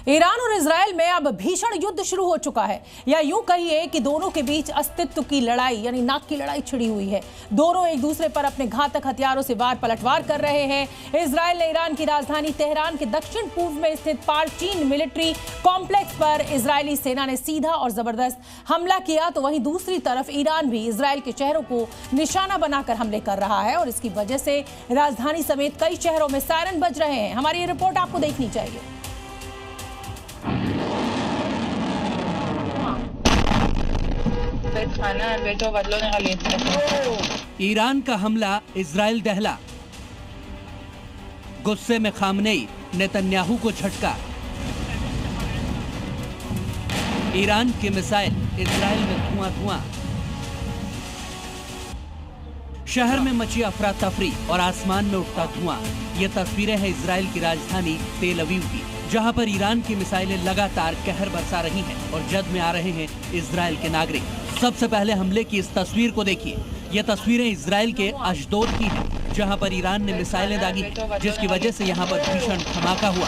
Iran और Israel में अब भीषण युद्ध शुरू हो चुका है, या यूं कहिए कि दोनों के बीच अस्तित्व की लड़ाई यानी नाक की लड़ाई छिड़ी हुई है। दोनों एक दूसरे पर अपने घातक हथियारों से वार पलटवार कर रहे हैं। इजराइल ने ईरान की राजधानी तेहरान के दक्षिण पूर्व में स्थित पारचीन मिलिट्री कॉम्प्लेक्स पर इजरायली सेना ने सीधा और जबरदस्त हमला किया, तो वहीं दूसरी तरफ ईरान भी इजराइल के शहरों को निशाना बनाकर हमले कर रहा है और इसकी वजह से राजधानी समेत कई शहरों में सायरन बज रहे हैं। हमारी ये रिपोर्ट आपको देखनी चाहिए। ईरान का हमला, इजराइल दहला। गुस्से में खामनेई, नेतन्याहू को झटका। ईरान के मिसाइल, इजराइल में धुआं। शहर में मची अफरा तफरी और आसमान में उठता धुआं। ये तस्वीरें हैं इजराइल की राजधानी तेल अवीव की, जहां पर ईरान की मिसाइलें लगातार कहर बरसा रही हैं और जद में आ रहे हैं इजराइल के नागरिक। सबसे पहले हमले की इस तस्वीर को देखिए। ये तस्वीरें इजराइल के अशदोद की हैं, जहां पर ईरान ने मिसाइलें दागी, जिसकी वजह से यहां पर भीषण धमाका हुआ।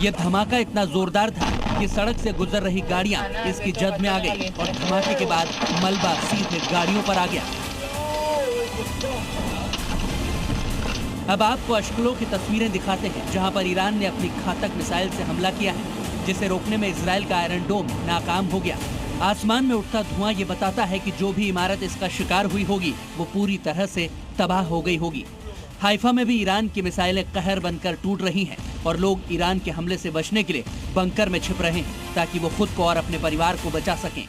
ये धमाका इतना जोरदार था कि सड़क से गुजर रही गाड़ियां इसकी जद में आ गई और धमाके के बाद मलबा सीधे गाड़ियों पर आ गया। अब आपको अशकलों की तस्वीरें दिखाते हैं, जहां पर ईरान ने अपनी घातक मिसाइल से हमला किया है, जिसे रोकने में इजराइल का आयरन डोम नाकाम हो गया। आसमान में उठता धुआं ये बताता है कि जो भी इमारत इसका शिकार हुई होगी वो पूरी तरह से तबाह हो गई होगी। हाइफा में भी ईरान की मिसाइलें कहर बनकर टूट रही हैं और लोग ईरान के हमले से बचने के लिए बंकर में छिप रहे हैं ताकि वो खुद को और अपने परिवार को बचा सकें।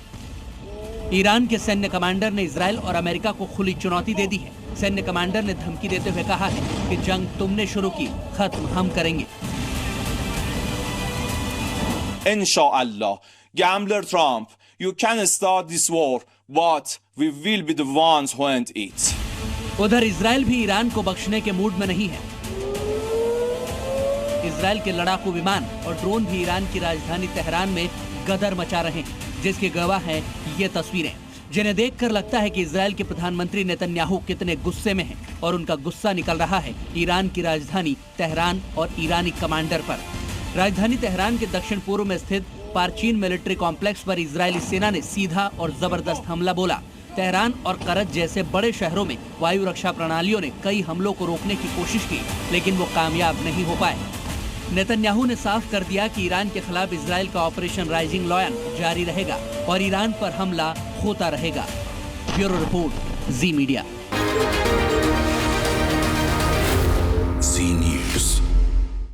ईरान के सैन्य कमांडर ने इजराइल और अमेरिका को खुली चुनौती दे दी है। सैन्य कमांडर ने धमकी देते हुए कहा है कि जंग तुमने शुरू की, खत्म हम करेंगे। Inshallah, gambler Trump, you can start this war, but we will be the ones who end it. उधर इजराइल भी ईरान को बख्शने के मूड में नहीं है। इजराइल के लड़ाकू विमान और ड्रोन भी ईरान की राजधानी तेहरान में गदर मचा रहे हैं, जिसके गवाह हैं ये तस्वीरें, जिन्हें देखकर लगता है कि इजराइल के प्रधानमंत्री नेतन्याहू कितने गुस्से में हैं और उनका गुस्सा निकल रहा है ईरान की राजधानी तेहरान और ईरानी कमांडर पर। राजधानी तेहरान के दक्षिण पूर्व में स्थित पारचीन मिलिट्री कॉम्प्लेक्स पर इजरायली सेना ने सीधा और जबरदस्त हमला बोला। तेहरान और करज जैसे बड़े शहरों में वायु रक्षा प्रणालियों ने कई हमलों को रोकने की कोशिश की, लेकिन वो कामयाब नहीं हो पाए। नेतन्याहू ने साफ कर दिया कि ईरान के खिलाफ इजराइल का ऑपरेशन राइजिंग लायन जारी रहेगा और ईरान पर हमला होता रहेगा। ब्यूरो रिपोर्ट, जी मीडिया।